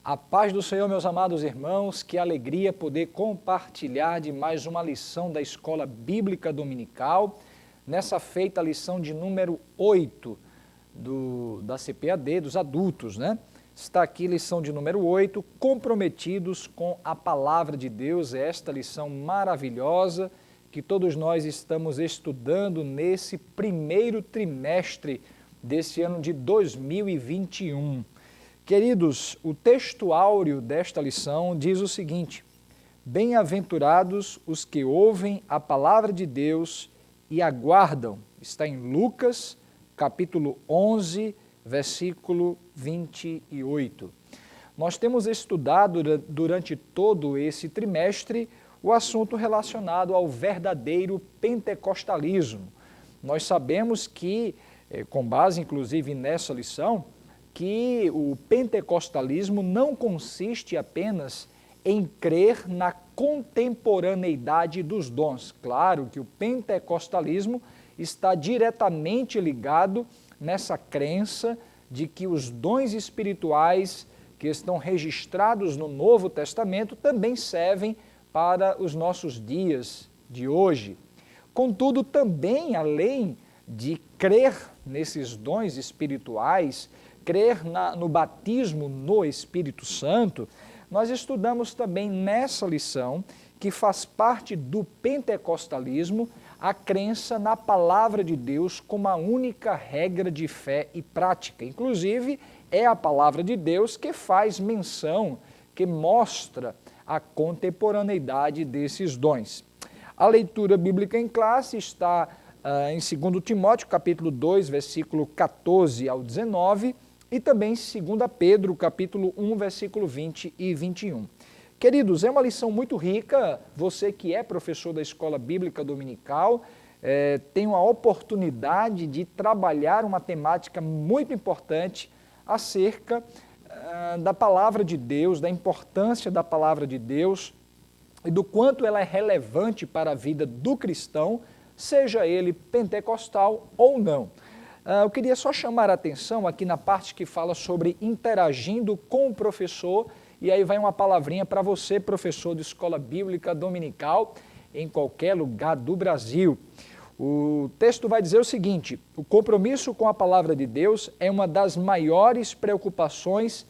A paz do Senhor, meus amados irmãos, que alegria poder compartilhar de mais uma lição da Escola Bíblica Dominical, nessa feita lição de número 8 da CPAD, dos adultos, né? Está aqui lição de número 8, comprometidos com a Palavra de Deus, esta lição maravilhosa que todos nós estamos estudando nesse primeiro trimestre desse ano de 2021. Queridos, o texto áureo desta lição diz o seguinte: bem-aventurados os que ouvem a palavra de Deus e aguardam. Está em Lucas, capítulo 11, versículo 28. Nós temos estudado durante todo esse trimestre o assunto relacionado ao verdadeiro pentecostalismo. Nós sabemos que, com base inclusive nessa lição, que o pentecostalismo não consiste apenas em crer na contemporaneidade dos dons. Claro que o pentecostalismo está diretamente ligado nessa crença de que os dons espirituais que estão registrados no Novo Testamento também servem para os nossos dias de hoje. Contudo, também além de crer nesses dons espirituais, crer no batismo no Espírito Santo, nós estudamos também nessa lição, que faz parte do pentecostalismo, a crença na palavra de Deus como a única regra de fé e prática. Inclusive, é a palavra de Deus que faz menção, que mostra a contemporaneidade desses dons. A leitura bíblica em classe está em 2 Timóteo, capítulo 2, versículo 14 ao 19, e também 2 Pedro, capítulo 1, versículo 20 e 21. Queridos, é uma lição muito rica. Você que é professor da Escola Bíblica Dominical tem a oportunidade de trabalhar uma temática muito importante acerca da palavra de Deus, da importância da palavra de Deus e do quanto ela é relevante para a vida do cristão, seja ele pentecostal ou não. Eu queria só chamar a atenção aqui na parte que fala sobre interagindo com o professor, e aí vai uma palavrinha para você, professor de Escola Bíblica Dominical, em qualquer lugar do Brasil. O texto vai dizer o seguinte: o compromisso com a palavra de Deus é uma das maiores preocupações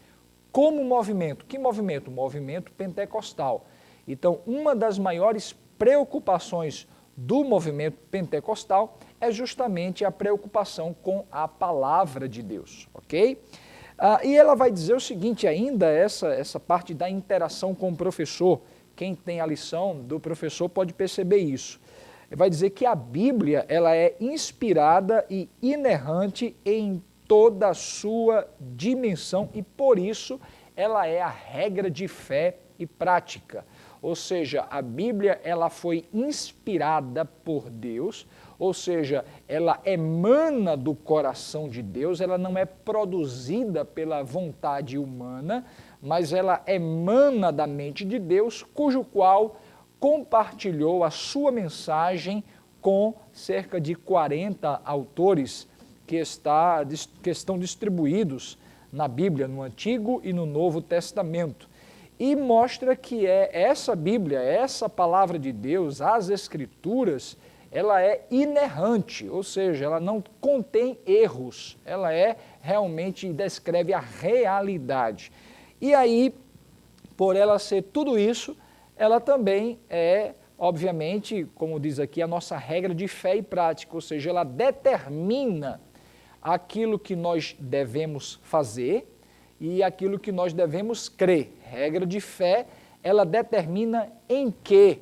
como movimento. Que movimento? Movimento pentecostal. Então, uma das maiores preocupações do movimento pentecostal é justamente a preocupação com a palavra de Deus, ok? E ela vai dizer o seguinte ainda, essa parte da interação com o professor. Quem tem a lição do professor pode perceber isso. Vai dizer que a Bíblia ela é inspirada e inerrante em toda a sua dimensão e, por isso, ela é a regra de fé e prática. Ou seja, a Bíblia ela foi inspirada por Deus, ou seja, ela emana do coração de Deus, ela não é produzida pela vontade humana, mas ela emana da mente de Deus, cujo qual compartilhou a sua mensagem com cerca de 40 autores que estão distribuídos na Bíblia, no Antigo e no Novo Testamento. E mostra que essa Bíblia, essa palavra de Deus, as Escrituras, ela é inerrante, ou seja, ela não contém erros, ela realmente descreve a realidade. E aí, por ela ser tudo isso, ela também obviamente, como diz aqui, a nossa regra de fé e prática, ou seja, ela determina aquilo que nós devemos fazer e aquilo que nós devemos crer. Regra de fé, ela determina em que,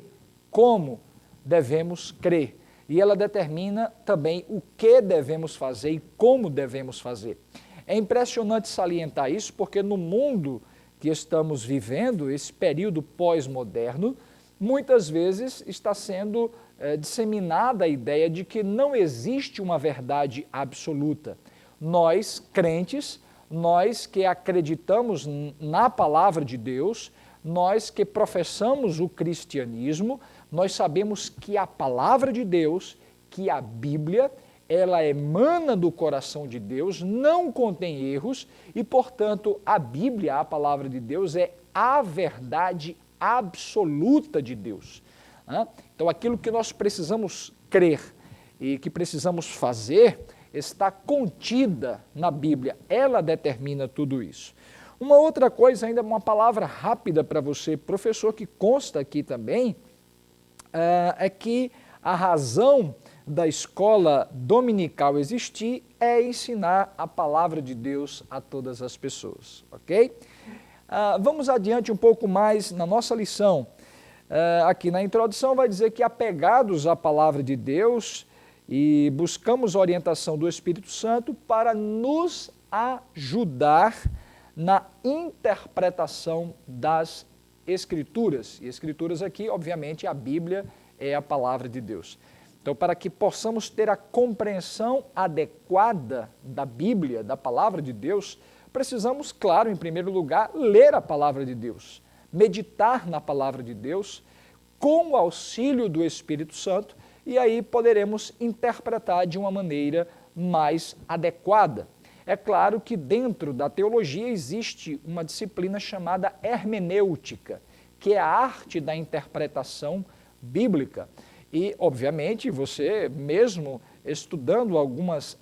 como devemos crer. E ela determina também o que devemos fazer e como devemos fazer. É impressionante salientar isso porque no mundo que estamos vivendo, esse período pós-moderno, muitas vezes está sendo disseminada a ideia de que não existe uma verdade absoluta. Nós, crentes, nós que acreditamos na palavra de Deus, nós que professamos o cristianismo, nós sabemos que a palavra de Deus, que a Bíblia, ela emana do coração de Deus, não contém erros e, portanto, a Bíblia, a palavra de Deus, é a verdade absoluta de Deus. Então, aquilo que nós precisamos crer e que precisamos fazer está contida na Bíblia. Ela determina tudo isso. Uma outra coisa, ainda uma palavra rápida para você, professor, que consta aqui também, é que a razão da escola dominical existir é ensinar a palavra de Deus a todas as pessoas, ok? Vamos adiante um pouco mais na nossa lição. Aqui na introdução vai dizer que apegados à palavra de Deus e buscamos a orientação do Espírito Santo para nos ajudar na interpretação das Escrituras. E Escrituras aqui, obviamente, a Bíblia é a palavra de Deus. Então, para que possamos ter a compreensão adequada da Bíblia, da palavra de Deus, precisamos, claro, em primeiro lugar, ler a palavra de Deus, meditar na palavra de Deus, com o auxílio do Espírito Santo, e aí poderemos interpretar de uma maneira mais adequada. É claro que dentro da teologia existe uma disciplina chamada hermenêutica, que é a arte da interpretação bíblica. E, obviamente, você mesmo estudando alguns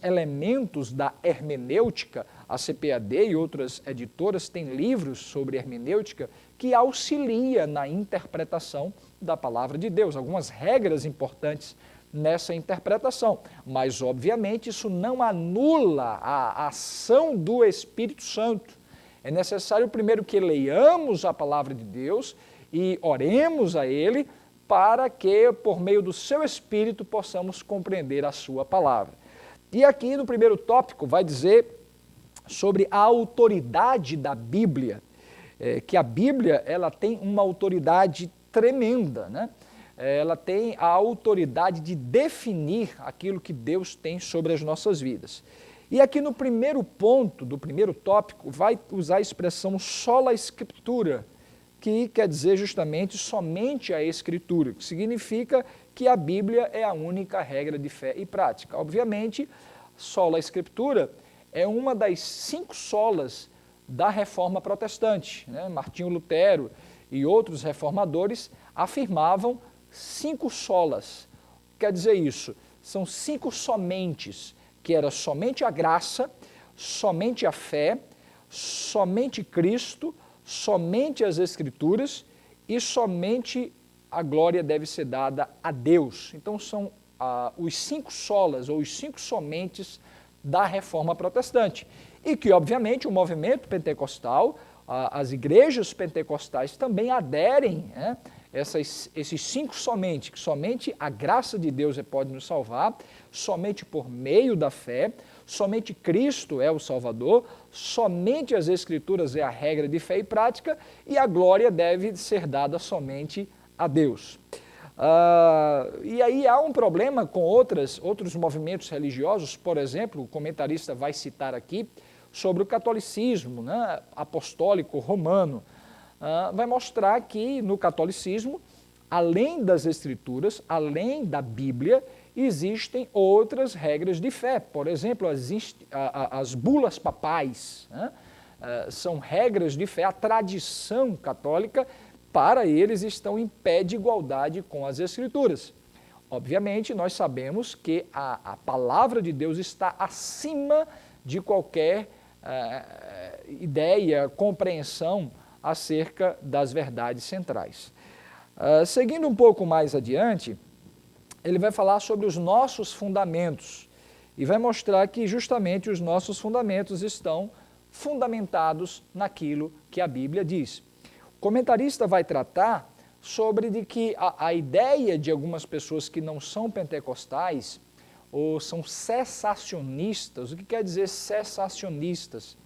elementos da hermenêutica, a CPAD e outras editoras têm livros sobre hermenêutica que auxilia na interpretação da palavra de Deus, algumas regras importantes nessa interpretação. Mas, obviamente, isso não anula a ação do Espírito Santo. É necessário primeiro que leiamos a palavra de Deus e oremos a Ele para que, por meio do seu Espírito, possamos compreender a sua palavra. E aqui no primeiro tópico vai dizer sobre a autoridade da Bíblia, que a Bíblia ela tem uma autoridade tremenda, né? Ela tem a autoridade de definir aquilo que Deus tem sobre as nossas vidas. E aqui no primeiro ponto, do primeiro tópico, vai usar a expressão sola Escritura, que quer dizer justamente somente a Escritura, que significa que a Bíblia é a única regra de fé e prática. Obviamente, sola Escritura é uma das 5 solas da Reforma Protestante, né? Martinho Lutero e outros reformadores afirmavam 5 solas. Quer dizer isso? São 5 somentes, que era somente a graça, somente a fé, somente Cristo, somente as Escrituras e somente a glória deve ser dada a Deus. Então são os 5 solas ou os 5 somentes da Reforma Protestante. E que, obviamente, o movimento pentecostal, as igrejas pentecostais também aderem, né, esses 5 somente, que somente a graça de Deus pode nos salvar, somente por meio da fé, somente Cristo é o Salvador, somente as Escrituras é a regra de fé e prática, e a glória deve ser dada somente a Deus. E aí há um problema com outros movimentos religiosos, por exemplo, o comentarista vai citar aqui, sobre o catolicismo, né, apostólico romano. Vai mostrar que no catolicismo, além das Escrituras, além da Bíblia, existem outras regras de fé. Por exemplo, as bulas papais, né? São regras de fé. A tradição católica, para eles, estão em pé de igualdade com as Escrituras. Obviamente, nós sabemos que a palavra de Deus está acima de qualquer ideia, compreensão acerca das verdades centrais. Seguindo um pouco mais adiante, ele vai falar sobre os nossos fundamentos e vai mostrar que justamente os nossos fundamentos estão fundamentados naquilo que a Bíblia diz. O comentarista vai tratar sobre de que a ideia de algumas pessoas que não são pentecostais ou são cessacionistas. O que quer dizer cessacionistas?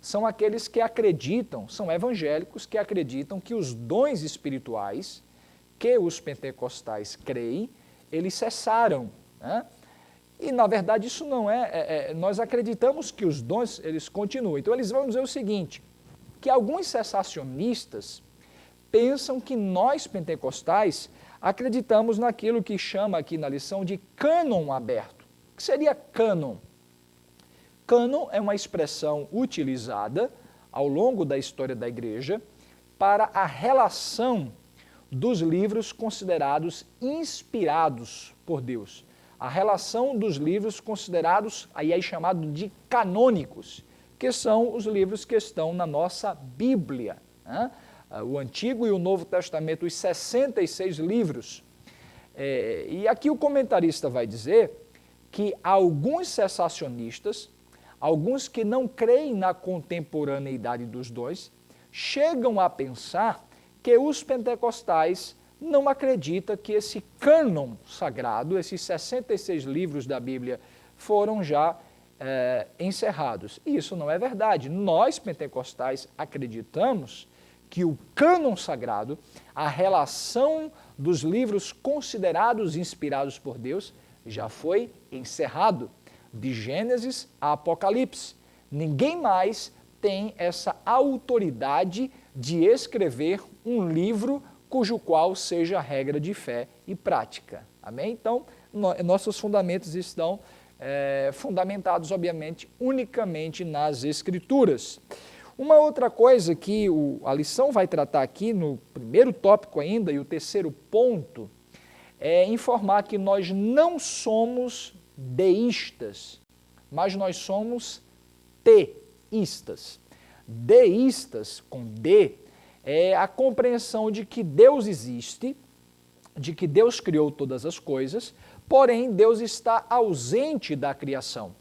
São aqueles que acreditam, são evangélicos que acreditam que os dons espirituais que os pentecostais creem, eles cessaram, né? E, na verdade, isso não nós acreditamos que os dons, eles continuam. Então, eles vão dizer o seguinte, que alguns cessacionistas pensam que nós, pentecostais, acreditamos naquilo que chama aqui na lição de cânon aberto. O que seria cânon? Cânon é uma expressão utilizada ao longo da história da Igreja para a relação dos livros considerados inspirados por Deus. A relação dos livros considerados, aí chamados de canônicos, que são os livros que estão na nossa Bíblia, né? O Antigo e o Novo Testamento, os 66 livros. E aqui o comentarista vai dizer que alguns cessacionistas, alguns que não creem na contemporaneidade dos dois, chegam a pensar que os pentecostais não acreditam que esse cânon sagrado, esses 66 livros da Bíblia, foram já encerrados. E isso não é verdade. Nós, pentecostais, acreditamos que o cânon sagrado, a relação dos livros considerados inspirados por Deus, já foi encerrado, de Gênesis a Apocalipse. Ninguém mais tem essa autoridade de escrever um livro cujo qual seja regra de fé e prática. Amém? Então, nossos fundamentos estão fundamentados, obviamente, unicamente nas Escrituras. Uma outra coisa que a lição vai tratar aqui, no primeiro tópico ainda, e o terceiro ponto, é informar que nós não somos deístas, mas nós somos teístas. Deístas, com D, é a compreensão de que Deus existe, de que Deus criou todas as coisas, porém Deus está ausente da criação.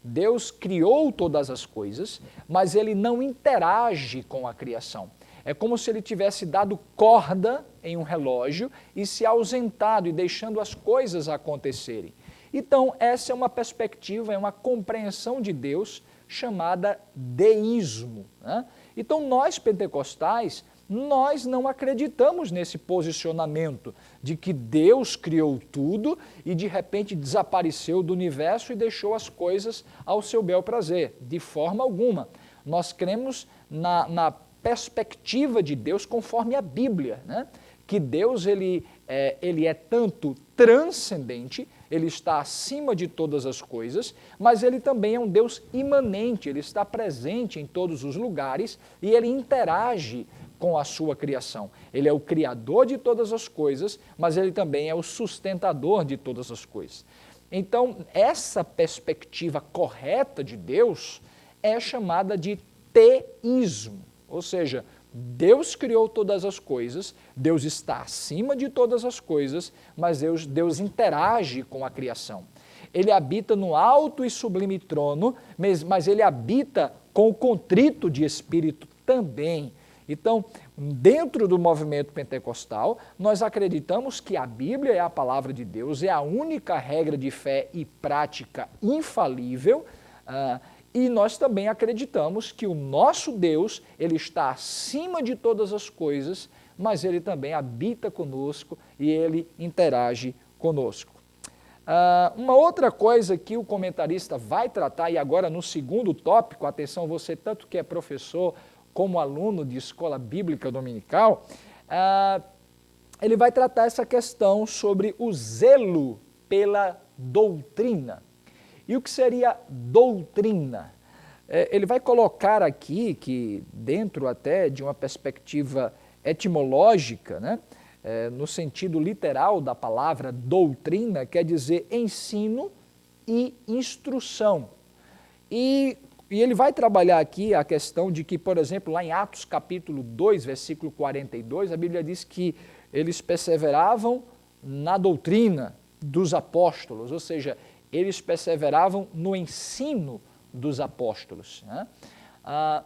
Deus criou todas as coisas, mas Ele não interage com a criação. É como se Ele tivesse dado corda em um relógio e se ausentado e deixando as coisas acontecerem. Então, essa é uma perspectiva, é uma compreensão de Deus chamada deísmo, né? Então, nós pentecostais, nós não acreditamos nesse posicionamento de que Deus criou tudo e de repente desapareceu do universo e deixou as coisas ao seu bel prazer. De forma alguma. Nós cremos na perspectiva de Deus conforme a Bíblia, né? Que Deus ele é tanto transcendente, Ele está acima de todas as coisas, mas Ele também é um Deus imanente, Ele está presente em todos os lugares e Ele interage com a sua criação. Ele é o criador de todas as coisas, mas Ele também é o sustentador de todas as coisas. Então, essa perspectiva correta de Deus é chamada de teísmo, ou seja, Deus criou todas as coisas, Deus está acima de todas as coisas, mas Deus interage com a criação. Ele habita no alto e sublime trono, mas Ele habita com o contrito de espírito também. Então, dentro do movimento pentecostal, nós acreditamos que a Bíblia é a palavra de Deus, é a única regra de fé e prática infalível, e nós também acreditamos que o nosso Deus, Ele está acima de todas as coisas, mas Ele também habita conosco e Ele interage conosco. Uma outra coisa que o comentarista vai tratar, e agora no segundo tópico, atenção, você tanto que é professor como aluno de escola bíblica dominical, ele vai tratar essa questão sobre o zelo pela doutrina. E o que seria doutrina? Ele vai colocar aqui que dentro até de uma perspectiva etimológica, né, no sentido literal da palavra doutrina, quer dizer ensino e instrução. E ele vai trabalhar aqui a questão de que, por exemplo, lá em Atos capítulo 2, versículo 42, a Bíblia diz que eles perseveravam na doutrina dos apóstolos, ou seja, eles perseveravam no ensino dos apóstolos, né?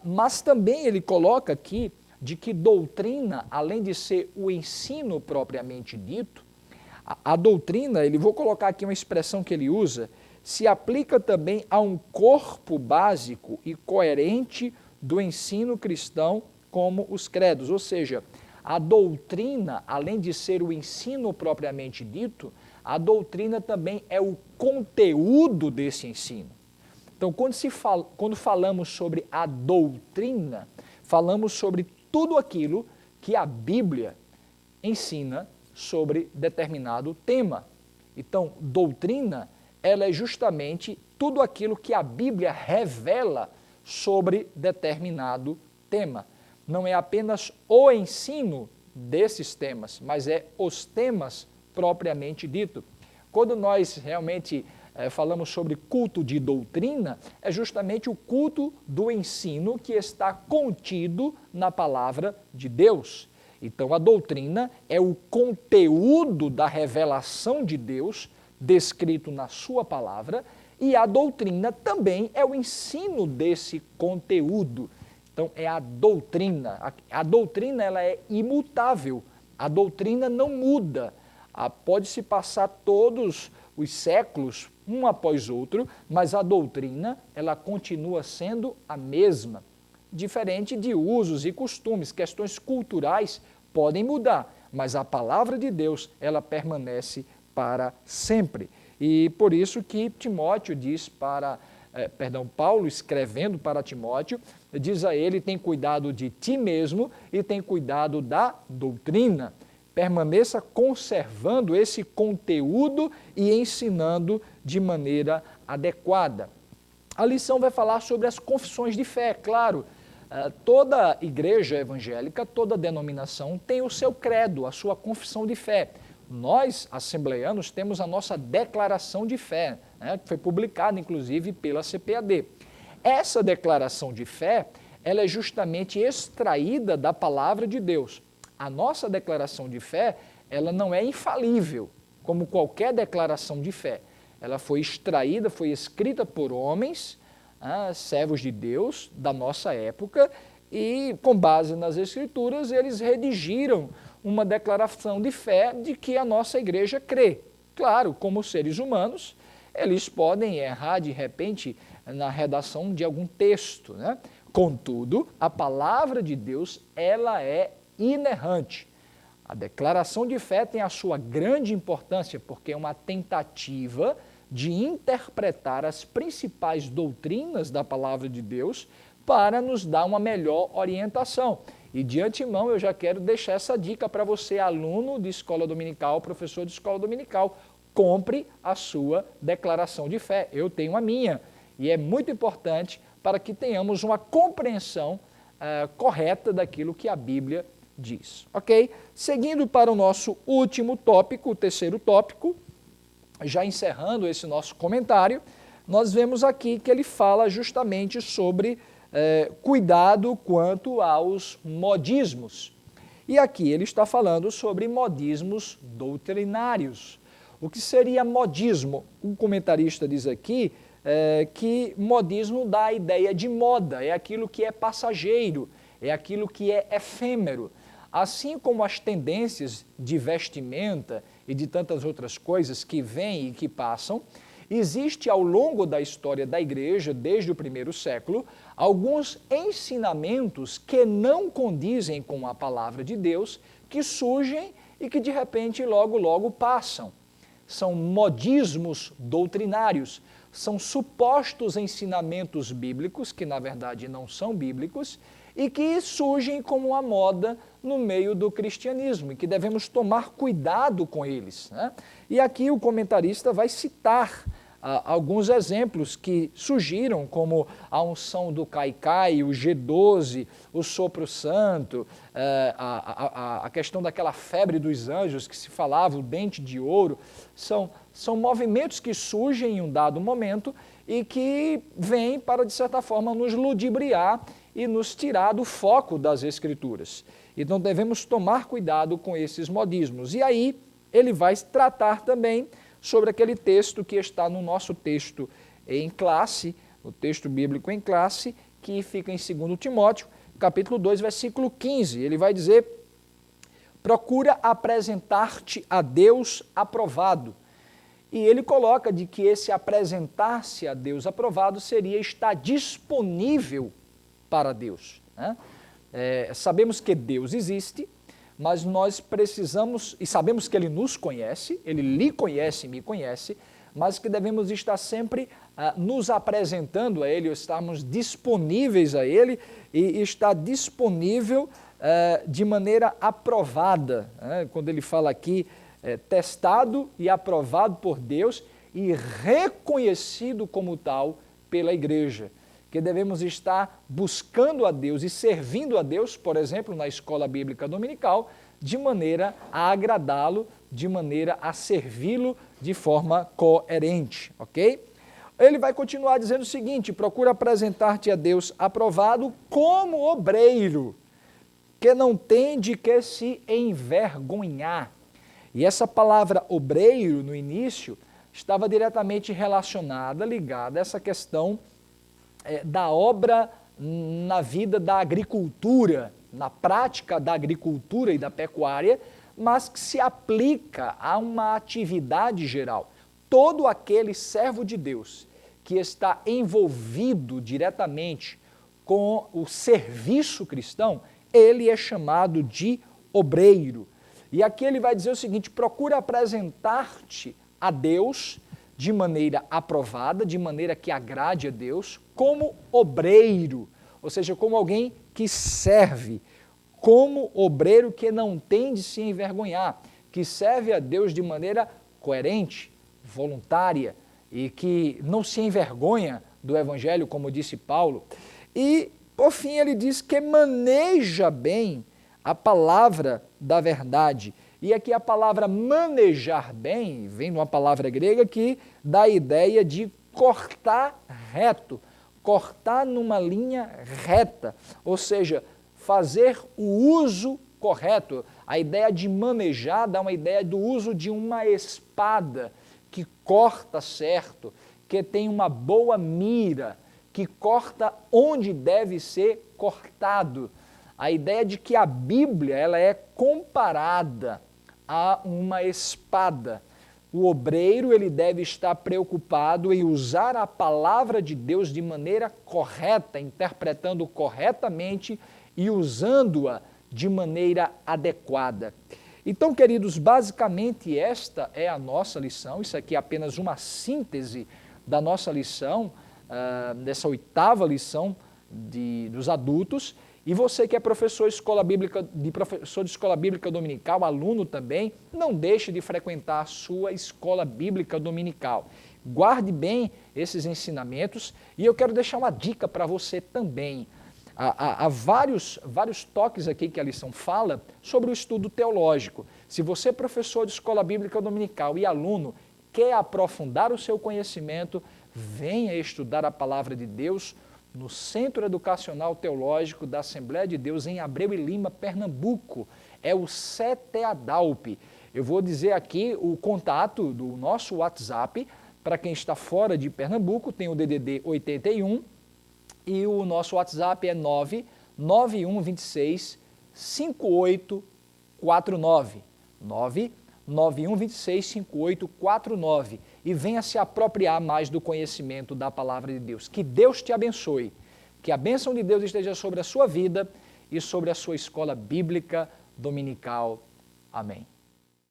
Mas também ele coloca aqui de que doutrina, além de ser o ensino propriamente dito, a doutrina, vou colocar aqui uma expressão que ele usa, se aplica também a um corpo básico e coerente do ensino cristão como os credos, ou seja, a doutrina, além de ser o ensino propriamente dito, a doutrina também é o conteúdo desse ensino. Então, quando falamos sobre a doutrina, falamos sobre tudo aquilo que a Bíblia ensina sobre determinado tema. Então, doutrina, ela é justamente tudo aquilo que a Bíblia revela sobre determinado tema. Não é apenas o ensino desses temas, mas é os temas propriamente dito. Quando nós realmente falamos sobre culto de doutrina, é justamente o culto do ensino que está contido na palavra de Deus. Então, a doutrina é o conteúdo da revelação de Deus descrito na sua palavra, e a doutrina também é o ensino desse conteúdo. Então, é a doutrina. A doutrina ela é imutável, a doutrina não muda. Pode-se passar todos os séculos, um após outro, mas a doutrina ela continua sendo a mesma. Diferente de usos e costumes, questões culturais podem mudar, mas a palavra de Deus ela permanece para sempre. E por isso que Timóteo diz Paulo escrevendo para Timóteo, diz a ele, tem cuidado de ti mesmo e tem cuidado da doutrina. Permaneça conservando esse conteúdo e ensinando de maneira adequada. A lição vai falar sobre as confissões de fé, claro. Toda igreja evangélica, toda denominação tem o seu credo, a sua confissão de fé. Nós, assembleanos, temos a nossa declaração de fé, né, que foi publicada, inclusive, pela CPAD. Essa declaração de fé, ela é justamente extraída da palavra de Deus. A nossa declaração de fé, ela não é infalível, como qualquer declaração de fé. Ela foi extraída, foi escrita por homens, servos de Deus da nossa época, e com base nas Escrituras, eles redigiram uma declaração de fé de que a nossa igreja crê. Claro, como seres humanos, eles podem errar de repente na redação de algum texto, né? Contudo, a palavra de Deus, ela é inerrante. A declaração de fé tem a sua grande importância, porque é uma tentativa de interpretar as principais doutrinas da palavra de Deus para nos dar uma melhor orientação. E de antemão eu já quero deixar essa dica para você, aluno de escola dominical, professor de escola dominical. Compre a sua declaração de fé. Eu tenho a minha. E é muito importante para que tenhamos uma compreensão correta daquilo que a Bíblia diz. Ok? Seguindo para o nosso último tópico, o terceiro tópico, já encerrando esse nosso comentário, nós vemos aqui que ele fala justamente sobre cuidado quanto aos modismos. E aqui ele está falando sobre modismos doutrinários. O que seria modismo? Um comentarista diz aqui que modismo dá a ideia de moda, é aquilo que é passageiro, é aquilo que é efêmero. Assim como as tendências de vestimenta e de tantas outras coisas que vêm e que passam, existe ao longo da história da igreja, desde o primeiro século, alguns ensinamentos que não condizem com a palavra de Deus, que surgem e que de repente logo passam. São modismos doutrinários, são supostos ensinamentos bíblicos, que na verdade não são bíblicos, e que surgem como uma moda no meio do cristianismo, e que devemos tomar cuidado com eles, né? E aqui o comentarista vai citar alguns exemplos que surgiram, como a unção do caicai, o G12, o sopro santo, a questão daquela febre dos anjos que se falava, o dente de ouro. São movimentos que surgem em um dado momento e que vêm para, de certa forma, nos ludibriar e nos tirar do foco das Escrituras. Então devemos tomar cuidado com esses modismos. E aí ele vai tratar também sobre aquele texto que está no nosso texto em classe, o texto bíblico em classe, que fica em 2 Timóteo, capítulo 2, versículo 15. Ele vai dizer: procura apresentar-te a Deus aprovado. E ele coloca de que esse apresentar-se a Deus aprovado seria estar disponível para Deus, né? Sabemos que Deus existe, mas nós precisamos, e sabemos que Ele nos conhece, Ele lhe conhece e me conhece, mas que devemos estar sempre nos apresentando a Ele, estarmos disponíveis a Ele, e estar disponível de maneira aprovada, quando ele fala aqui, testado e aprovado por Deus e reconhecido como tal pela igreja, que devemos estar buscando a Deus e servindo a Deus, por exemplo, na escola bíblica dominical, de maneira a agradá-lo, de maneira a servi-lo de forma coerente, ok? Ele vai continuar dizendo o seguinte: procura apresentar-te a Deus aprovado como obreiro, que não tem de que se envergonhar. E essa palavra obreiro, no início, estava diretamente relacionada, ligada a essa questão da obra na vida da agricultura, na prática da agricultura e da pecuária, mas que se aplica a uma atividade geral. Todo aquele servo de Deus que está envolvido diretamente com o serviço cristão, ele é chamado de obreiro. E aqui ele vai dizer o seguinte: procura apresentar-te a Deus de maneira aprovada, de maneira que agrade a Deus, como obreiro, ou seja, como alguém que serve, como obreiro que não tem de se envergonhar, que serve a Deus de maneira coerente, voluntária e que não se envergonha do Evangelho, como disse Paulo. E, por fim, ele diz que maneja bem a palavra da verdade. E aqui a palavra manejar bem vem de uma palavra grega que dá a ideia de cortar reto, cortar numa linha reta, ou seja, fazer o uso correto. A ideia de manejar dá uma ideia do uso de uma espada que corta certo, que tem uma boa mira, que corta onde deve ser cortado. A ideia de que a Bíblia ela é comparada a uma espada. O obreiro ele deve estar preocupado em usar a palavra de Deus de maneira correta, interpretando corretamente e usando-a de maneira adequada. Então, queridos, basicamente esta é a nossa lição. Isso aqui é apenas uma síntese da nossa lição, dessa 8ª lição dos adultos. E você que é professor de escola bíblica dominical, aluno também, não deixe de frequentar a sua escola bíblica dominical. Guarde bem esses ensinamentos e eu quero deixar uma dica para você também. Há vários toques aqui que a lição fala sobre o estudo teológico. Se você é professor de escola bíblica dominical e aluno, quer aprofundar o seu conhecimento, venha estudar a palavra de Deus no Centro Educacional Teológico da Assembleia de Deus em Abreu e Lima, Pernambuco. É o CETEADALP. Eu vou dizer aqui o contato do nosso WhatsApp. Para quem está fora de Pernambuco, tem o DDD 81 e o nosso WhatsApp é 99126 5849. 99126 5849. E venha se apropriar mais do conhecimento da palavra de Deus. Que Deus te abençoe. Que a bênção de Deus esteja sobre a sua vida e sobre a sua escola bíblica dominical. Amém.